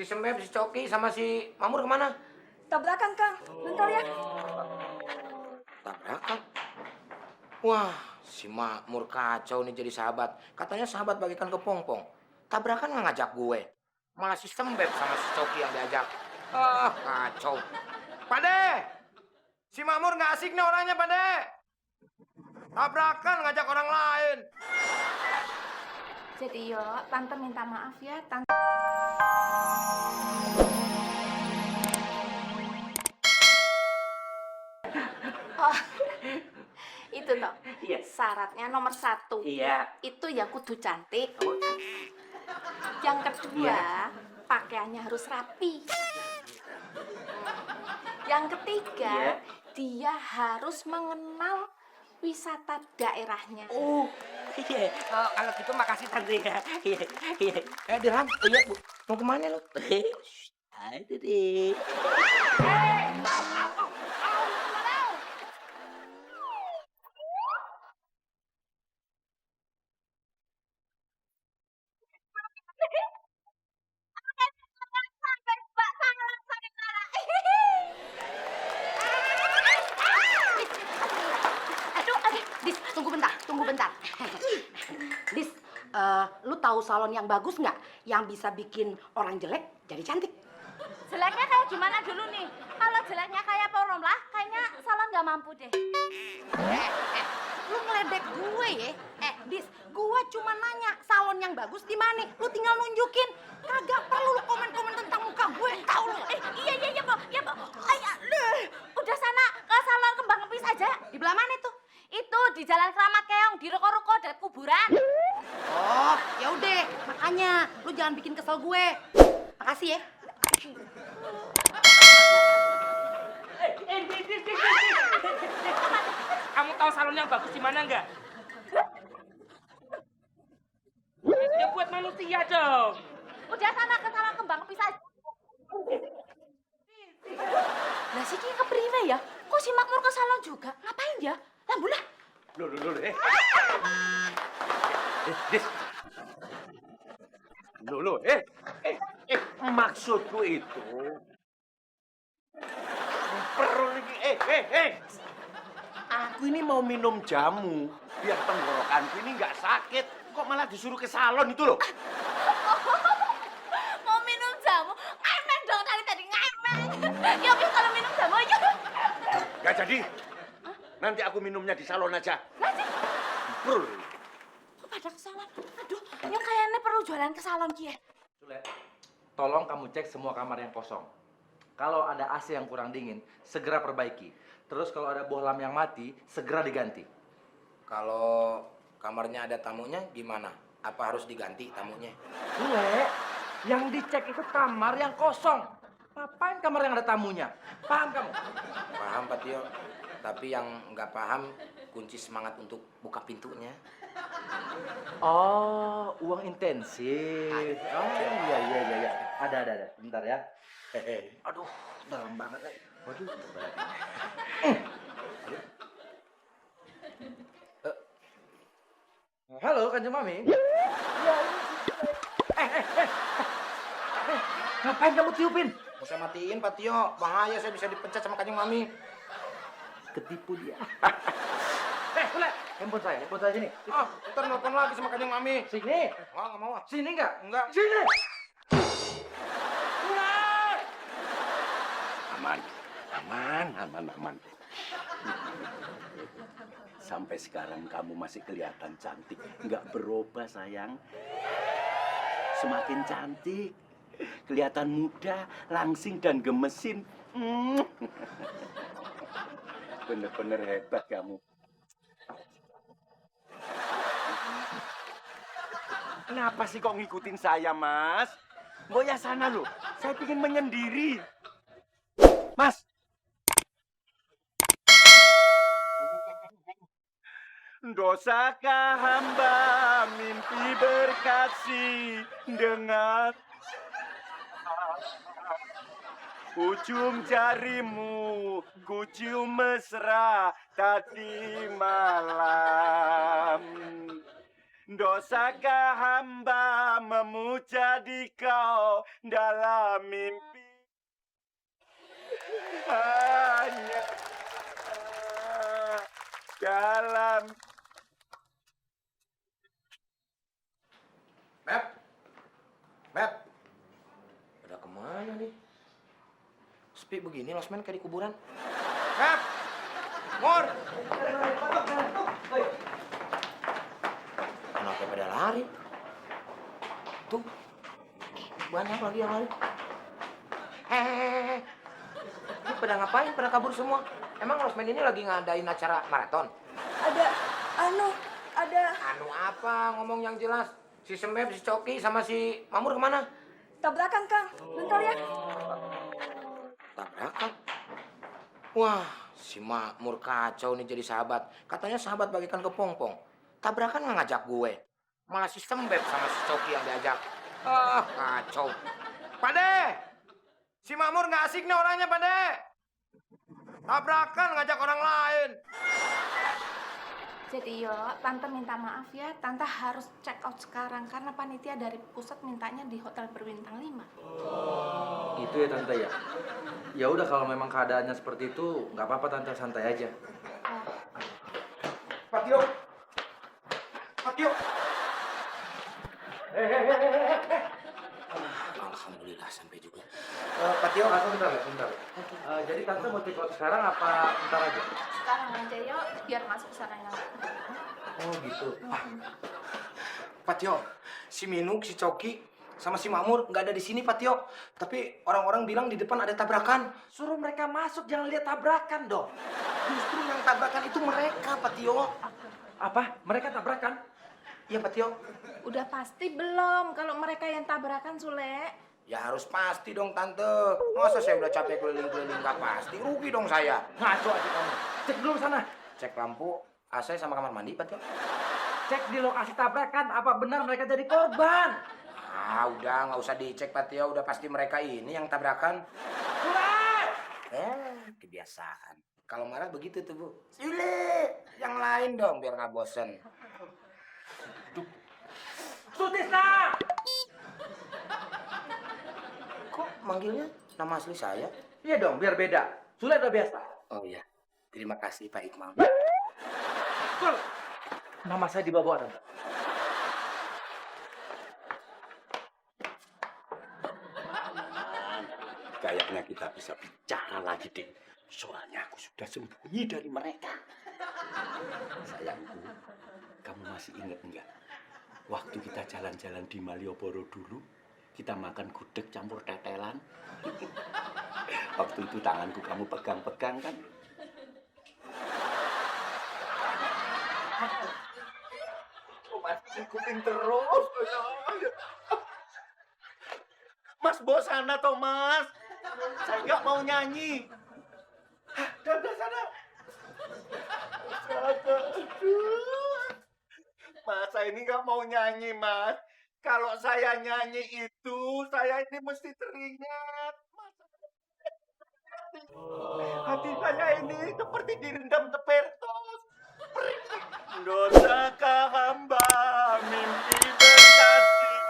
Si Sembeb, si Coki, sama si Mamur kemana? Tabrakan, Kang. Bentar ya. Tabrakan. Wah, si Makmur kacau nih jadi sahabat. Katanya sahabat bagikan kepompong. Tabrakan nggak ngajak gue. Malah si Sembeb sama si Coki yang diajak. Ah, kacau. Pade, si Makmur nggak asik nih orangnya, Pade. Tabrakan ngajak orang lain. Jadi yo, Tante minta maaf ya, Tante. Oh, itu toh. Iya. Syaratnya nomor 1. Iya. Itu ya kudu cantik. Yang kedua, pakaiannya harus rapi. Yang ketiga, dia harus mengenal wisata daerahnya. Oh, iya. Oh, kalau gitu makasih tante ya. Iya, iya. Dirham, iya bu. Mau kemana lu? Ada deh. Aduh, Dis, tunggu bentar. Dis, lu tahu salon yang bagus nggak? Yang bisa bikin orang jelek jadi cantik? Jeleknya kayak gimana dulu nih? Kalau jeleknya kayak Poromlah, kayaknya salon nggak mampu deh. Lu ngeledek gue ya? Dis, gue cuma nanya salon yang bagus di mana? Lu tinggal nunjukin. Kagak perlu lu komen-komen tentang muka gue, tahu lu? Iya, Po. Udah sana ke salon Kembang Kempis aja. Di belah mana tuh? Itu di Jalan Keramat Keong, di ruko-ruko dekat kuburan. Oh, ya udah. Makanya lu jangan bikin kesel gue. Makasih ya. Kamu tahu salon yang bagus di mana enggak? Ya buat manusia dong. Udah sana ke salon Kembang Kempis aja. Lah si Ki kepriwe ya? Kok si Makmur ke salon juga? Ngapain dia? Lambulah. Loh, Dis. Loh, maksudku itu perlu aku ini mau minum jamu biar tenggorokanku ini nggak sakit. Kok malah disuruh ke salon itu loh? Mau minum jamu? Ngemeng dong kali tadi ngemeng. Ya wis kalau minum jamu aja. Nggak jadi. Nanti aku minumnya di salon aja. Nanti Brul. kok pada ke salon? Aduh, yang kayaknya perlu jualan ke salon Ki ya. Sule, tolong kamu cek semua kamar yang kosong. Kalau ada AC yang kurang dingin, segera perbaiki. Terus kalau ada bohlam yang mati, segera diganti. Kalau kamarnya ada tamunya gimana? Apa harus diganti tamunya? Sule, yang dicek itu kamar yang kosong. Ngapain kamar yang ada tamunya? Paham kamu? Paham Pak Tio. Tapi yang nggak paham kunci semangat untuk buka pintunya. Oh, uang intensif. Oh, iya. Ada. Bentar ya. Aduh, dalam banget. Waduh, berat. Halo, Kanjeng Mami. Iya, ngapain kamu tiupin? Mau saya matiin Pak Tio. Bahaya saya bisa dipecat sama Kanjeng Mami. Ketipu dia. Sule, handphone saya sini. Ah, ntar nelfon lagi sama Kanjeng Mami. Sini. Nggak mau. Sini enggak? Enggak. Sini. Aman. Sampai sekarang kamu masih kelihatan cantik. Nggak berubah, sayang. Semakin cantik. Kelihatan muda, langsing, dan gemesin. Bener-bener hebat kamu. Kenapa sih kok ngikutin saya, Mas? Goyah sana loh. Saya ingin menyendiri. Mas. Dosakah hamba mimpi berkasih dengan ujung jarimu ku cium mesra tadi malam. Dosakah hamba memuja di kau dalam mimpi? Hanya dalam. Beb, Beb, udah kemana nih? Sepi begini losmen kayak di kuburan. Beb, Mur, kenapa pada lari? Tuh, banyak lagi yang lari. Hehehe, ini pada ngapain? Pada kabur semua. Emang losmen ini lagi ngadain acara maraton? Ada Anu apa? Ngomong yang jelas. Si Sembeb, si Coki, sama si Mamur kemana? tabrakan, Kang. Bentar ya. Tabrakan? Wah, si Makmur kacau nih jadi sahabat. Katanya sahabat bagikan kepompong. Tabrakan nggak ngajak gue. Malah si Sembeb sama si Coki yang diajak. Ah, kacau. Pade! Si Makmur nggak asik nih orangnya, Pade. Tabrakan ngajak orang lain. Jadi yo, Tante minta maaf ya, Tante harus check out sekarang karena panitia dari pusat mintanya di hotel berbintang 5. Itu ya tante ya. Ya udah kalau memang keadaannya seperti itu, nggak apa-apa tante, santai aja. Patio. Patio. Alhamdulillah sampai juga. Patio, bentar ya, bentar. Jadi tante mau check out sekarang apa bentar aja? Sekarang aja yuk, biar masuk sana yang. Oh gitu. Patio, si Minuk, si Coki, sama si Makmur nggak ada di sini, Patio. Tapi orang-orang bilang di depan ada tabrakan. Suruh mereka masuk, jangan lihat tabrakan dong. Justru yang tabrakan itu mereka, Patio. Apa? Mereka tabrakan? Iya, Patio. Udah pasti belum kalau mereka yang tabrakan, Sule? Ya harus pasti dong, Tante. Masa saya udah capek keliling-keliling nggak pasti? Rugi dong saya. Ngaco aja kamu. Cek dulu sana. Cek lampu, AC sama kamar mandi, Patio. Cek di lokasi tabrakan, apa benar mereka jadi korban? Ah, udah nggak usah dicek, Patio. Udah pasti mereka ini yang tabrakan. Kebiasaan. Kalau marah begitu tuh, Bu. Sule, yang lain dong biar nggak bosen. Sutisna! Kok manggilnya nama asli saya? Iya dong, biar beda. Sule udah biasa. Oh iya, terima kasih Pak Ikmal. Sul, nama saya dibawa tante. Kayaknya kita bisa bicara lagi, deh. Soalnya aku sudah sembunyi dari mereka. Sayangku, kamu masih ingat enggak? Waktu kita jalan-jalan di Malioboro dulu, kita makan gudeg campur tetelan. Waktu itu tanganku kamu pegang-pegang kan? Masih ikutin terus. Mas bosan atau Mas? Saya nggak mau nyanyi. Udah sana. Mas, saya ini nggak mau nyanyi, Mas. Kalau saya nyanyi itu, saya ini mesti teringat. Mas, hati saya ini seperti direndam tepertos. Dosakah hamba mimpi berkasih.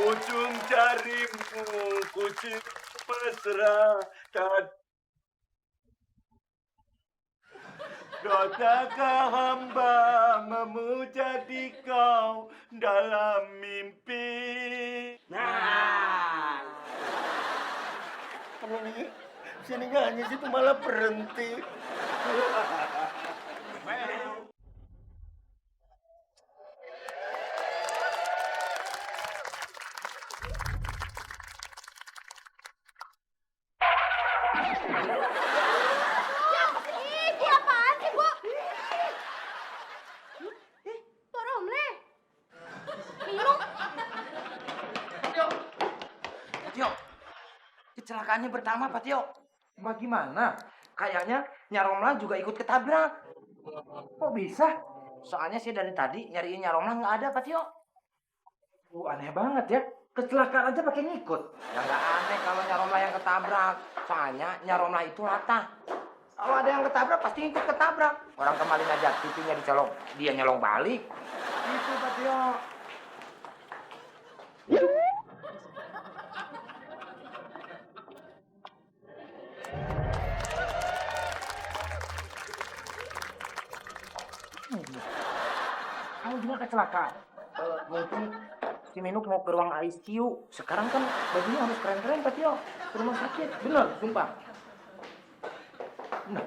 Ujung jarimu kucing mesra dan dosakah hamba memuja di kau dalam mimpi. Nah, Kamu nih, sini nyanyi situ malah berhenti. Ini apaan sih, Bu? Pak Romle. Minum. Patio, kecelakaannya pertama, Patio. Bagaimana? Kayaknya Nyaromla juga ikut ketabrak. Kok bisa? Soalnya sih dari tadi nyariin Nyaromla nggak ada, Patio. Aneh banget ya. Kecelakaan aja pakai ngikut. Ya nggak aneh kalau Nyaromla yang ketabrak. Soalnya Nyaromla itu latah. Kalau ada yang ketabrak pasti ikut ketabrak. Orang kemarin aja pipinya dicolong, dia nyolong balik. Itu Pak Tio. Kamu juga kecelakaan. Mungkin si Minuk mau ke ruang ICU. Sekarang kan bajunya harus keren-keren, Pak Tio. Ke rumah sakit. Bener, sumpah. Nah,